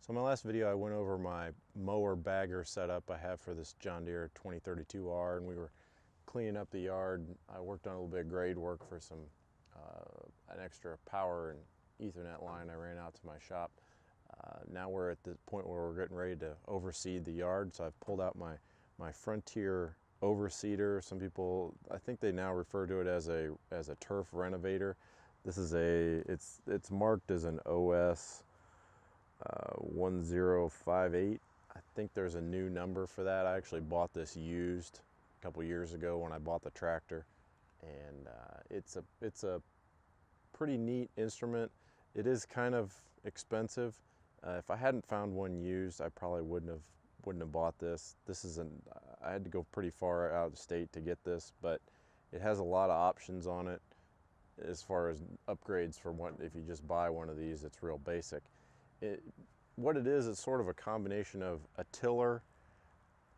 So in my last video I went over my mower bagger setup I have for this John Deere 2032R, and we were cleaning up the yard. I worked on a little bit of grade work for some an extra power and Ethernet line I ran out to my shop. Now we're at the point where we're getting ready to overseed the yard, so I've pulled out my Frontier overseeder. Some people, I think they now refer to it as a turf renovator. This is it's marked as an OS 1058. I think there's a new number for that. I actually bought this used a couple years ago when I bought the tractor, and it's a pretty neat instrument. It is kind of expensive. If I hadn't found one used, I probably wouldn't have bought this. I had to go pretty far out of the state to get this, but it has a lot of options on it as far as upgrades for what if you just buy one of these. It's real basic. What it is, it's sort of a combination of a tiller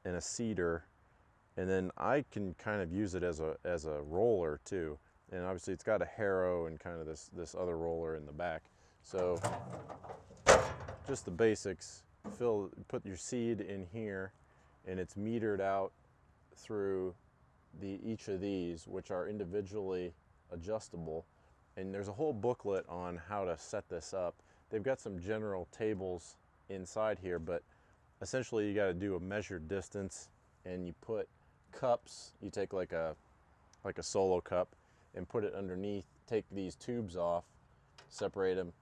and a seeder, and then I can kind of use it as a roller too. And obviously it's got a harrow and kind of this other roller in the back. So just the basics. Put your seed in here, and it's metered out through each of these, which are individually adjustable. And there's a whole booklet on how to set this up. They've got some general tables inside here, but essentially you got to do a measured distance, and you put cups. You take like a solo cup and put it underneath, take these tubes off, separate them,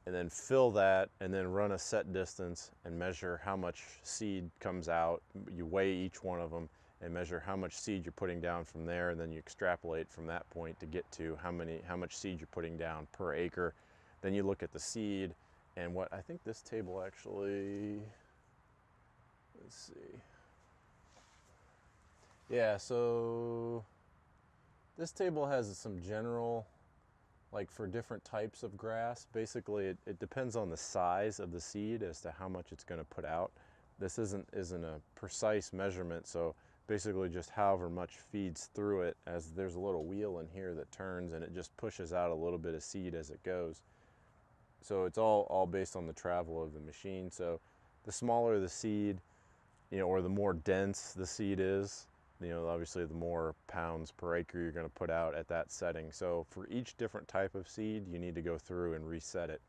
and then fill that, and then run a set distance and measure how much seed comes out. You weigh each one of them and measure how much seed you're putting down from there, and then you extrapolate from that point to get to how much seed you're putting down per acre. Then you look at the seed, and what I think this table actually, let's see. Yeah, so this table has some general, like for different types of grass. Basically, it depends on the size of the seed as to how much it's going to put out. This isn't a precise measurement, so basically just however much feeds through it, as there's a little wheel in here that turns, and it just pushes out a little bit of seed as it goes. So it's all based on the travel of the machine. So the smaller the seed, or the more dense the seed is, obviously the more pounds per acre you're going to put out at that setting. So for each different type of seed, you need to go through and reset it.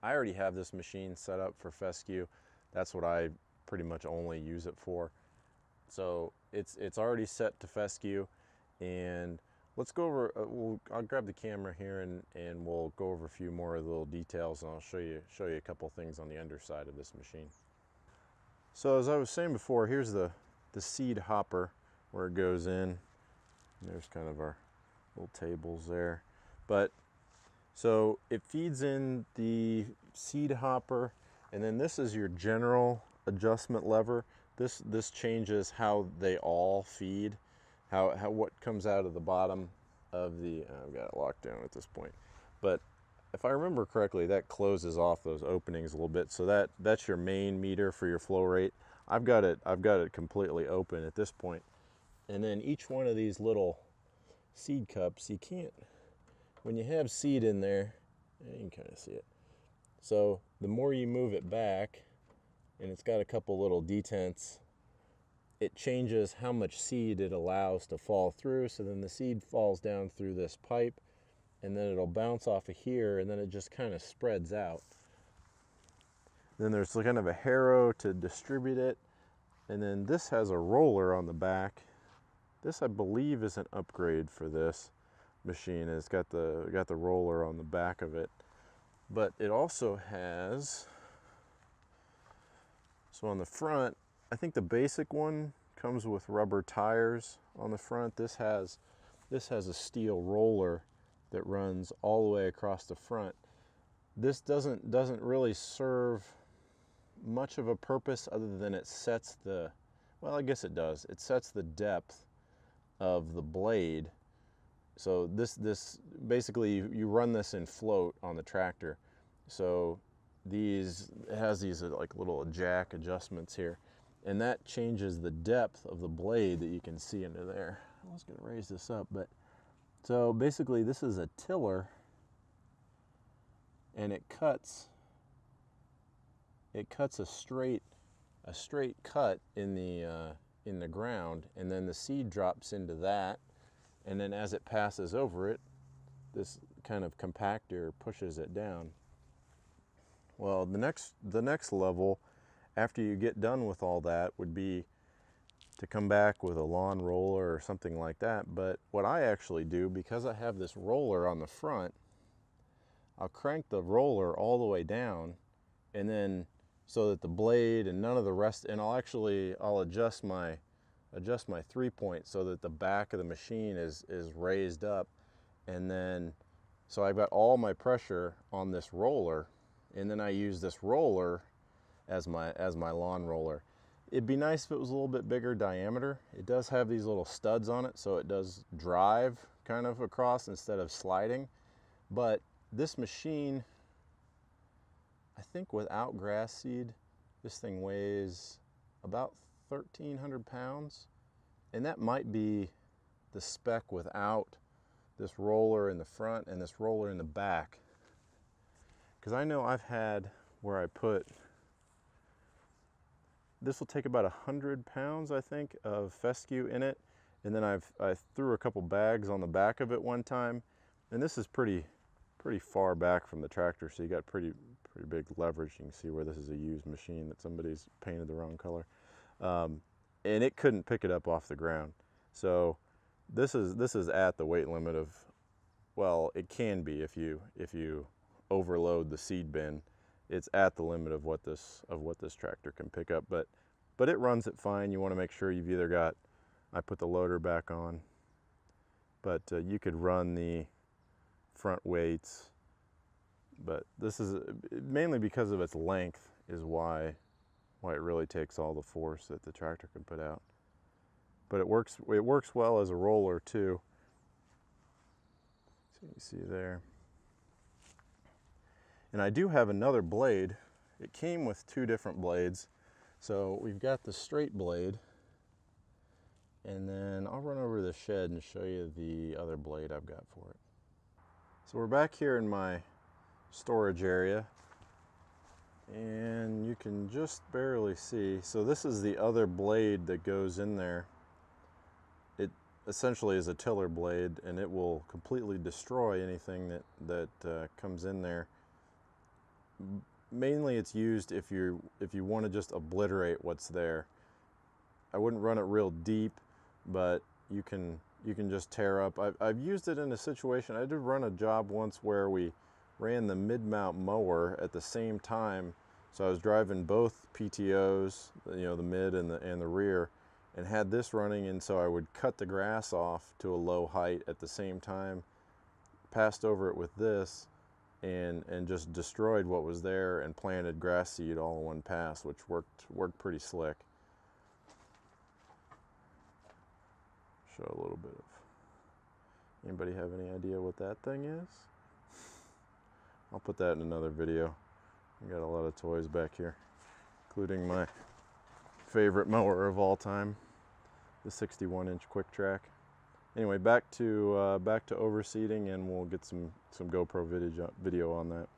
I already have this machine set up for Fescue. That's what I pretty much only use it for. So it's already set to Fescue, and let's go over. I'll grab the camera here and we'll go over a few more little details, and I'll show you a couple things on the underside of this machine. So as I was saying before, here's the seed hopper where it goes in. There's kind of our little tables there. But so it feeds in the seed hopper, and then this is your general adjustment lever. This changes how they all feed, how what comes out of the bottom of the, I've got it locked down at this point, but if I remember correctly, that closes off those openings a little bit, so that's your main meter for your flow rate. I've got it completely open at this point. And then each one of these little seed cups, you can't, when you have seed in there, you can kind of see it. So the more you move it back, and it's got a couple little detents, it changes how much seed it allows to fall through. So then the seed falls down through this pipe, and then it'll bounce off of here, and then it just kind of spreads out. Then there's kind of a harrow to distribute it, and then this has a roller on the back. This, I believe, is an upgrade for this machine. It's got the roller on the back of it, but it also has, so on the front, I think the basic one comes with rubber tires on the front. This has a steel roller that runs all the way across the front. This doesn't really serve much of a purpose other than it sets the, well, I guess it does. It sets the depth of the blade. So this basically, you run this in float on the tractor. So it has these like little jack adjustments here, and that changes the depth of the blade that you can see into there. I was going to raise this up, but so basically this is a tiller, and it cuts it cuts a straight cut in the ground, and then the seed drops into that, and then as it passes over it, this kind of compactor pushes it down. Well, the next level after you get done with all that would be to come back with a lawn roller or something like that. But what I actually do, because I have this roller on the front, I'll crank the roller all the way down, and then so that the blade and none of the rest, and I'll adjust my 3-point so that the back of the machine is raised up, and then so I've got all my pressure on this roller, and then I use this roller as my lawn roller. It'd be nice if it was a little bit bigger diameter. It does have these little studs on it, so it does drive kind of across instead of sliding. But this machine, I think without grass seed, this thing weighs about 1,300 pounds. And that might be the spec without this roller in the front and this roller in the back. Because I know I've had where I put, this will take about 100 pounds, I think, of fescue in it. And then I threw a couple bags on the back of it one time. And this is pretty far back from the tractor, so you got pretty big leverage. You can see where this is a used machine that somebody's painted the wrong color. And it couldn't pick it up off the ground. So this is at the weight limit of, well, it can be if you overload the seed bin. It's at the limit of what this tractor can pick up, but it runs it fine. You want to make sure you've either got, I put the loader back on, but you could run the front weights, but this is mainly because of its length is why it really takes all the force that the tractor can put out. But it works well as a roller too. So you see there. And I do have another blade. It came with 2 different blades. So we've got the straight blade, and then I'll run over to the shed and show you the other blade I've got for it. So we're back here in my storage area, and you can just barely see. So this is the other blade that goes in there. It essentially is a tiller blade, and it will completely destroy anything that comes in there. Mainly it's used if you want to just obliterate what's there. I wouldn't run it real deep, but you can just tear up. I've used it in a situation. I did run a job once where we ran the mid-mount mower at the same time. So I was driving both PTOs, the mid and the rear, and had this running, and so I would cut the grass off to a low height at the same time, passed over it with this, and just destroyed what was there and planted grass seed all in one pass, which worked pretty slick. Show a little bit of, anybody have any idea what that thing is? I'll put that in another video. I got a lot of toys back here, including my favorite mower of all time, the 61-inch Quick Track. Anyway, back to overseeding, and we'll get some GoPro video on that.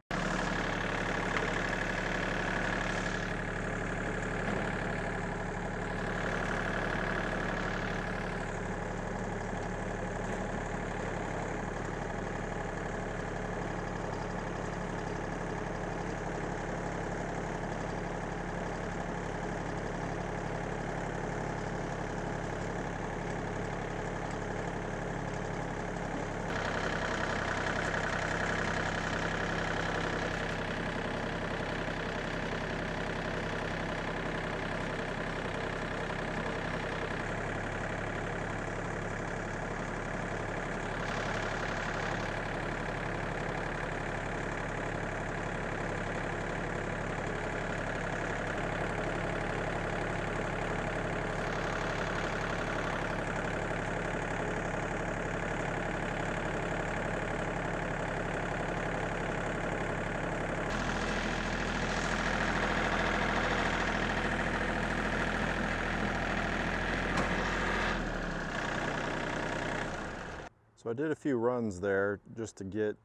So I did a few runs there just to get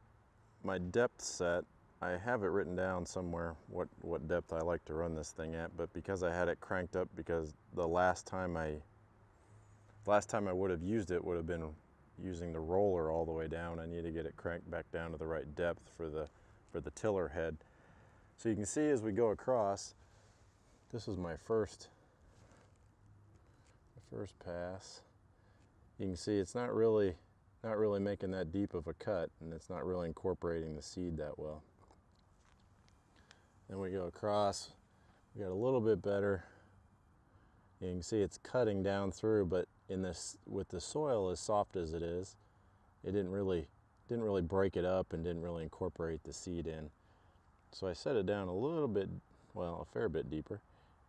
my depth set, I have it written down somewhere what depth I like to run this thing at, but because I had it cranked up, because the last time I would have used it would have been using the roller all the way down. I need to get it cranked back down to the right depth for the tiller head. So you can see as we go across, this is my first pass. You can see it's not really making that deep of a cut, and it's not really incorporating the seed that well. Then we go across, we got a little bit better. You can see it's cutting down through, but with the soil as soft as it is, it didn't really break it up and didn't really incorporate the seed in. So I set it down a little bit, well, a fair bit deeper,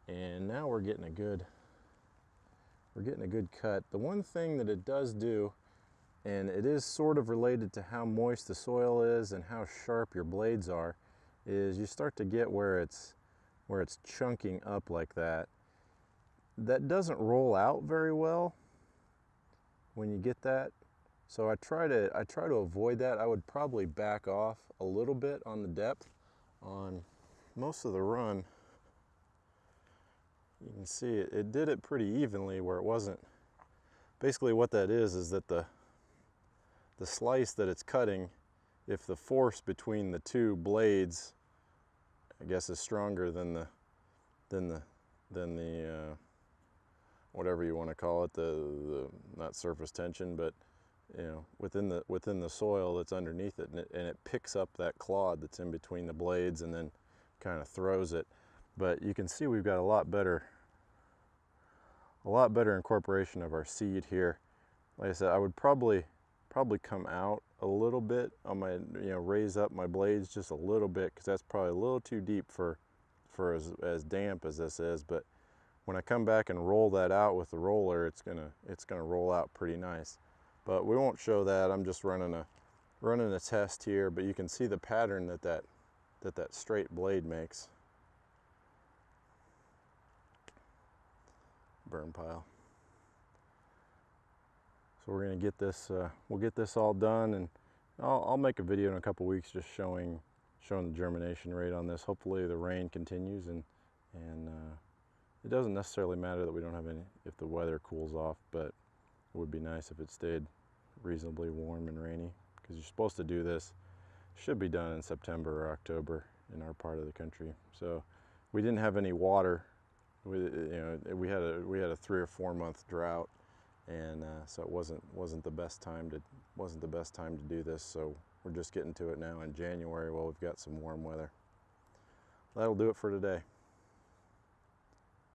and now we're getting a good cut. The one thing that it does do, and it is sort of related to how moist the soil is and how sharp your blades are, is you start to get where it's chunking up like that. That doesn't roll out very well when you get that. So I try to avoid that. I would probably back off a little bit on the depth. On most of the run, you can see it did it pretty evenly, where it wasn't. Basically what that is that the slice that it's cutting, if the force between the two blades, I guess, is stronger than the whatever you want to call it, the not surface tension, but you know, within the soil that's underneath it, and it picks up that clod that's in between the blades and then kind of throws it. But you can see we've got a lot better incorporation of our seed here. Like I said, I would probably come out a little bit on my, raise up my blades just a little bit, because that's probably a little too deep for as damp as this is. But when I come back and roll that out with the roller, it's gonna roll out pretty nice. But we won't show that. I'm just running a test here, but you can see the pattern that straight blade makes. Burn pile. So we're gonna get this. We'll get this all done, and I'll make a video in a couple weeks just showing the germination rate on this. Hopefully the rain continues, and it doesn't necessarily matter that we don't have any if the weather cools off, but it would be nice if it stayed reasonably warm and rainy, because you're supposed to do this. Should be done in September or October in our part of the country. So we didn't have any water. We had a 3 or 4 month drought, and so it wasn't the best time to do this. So we're just getting to it now in January while we've got some warm weather. That'll do it for today.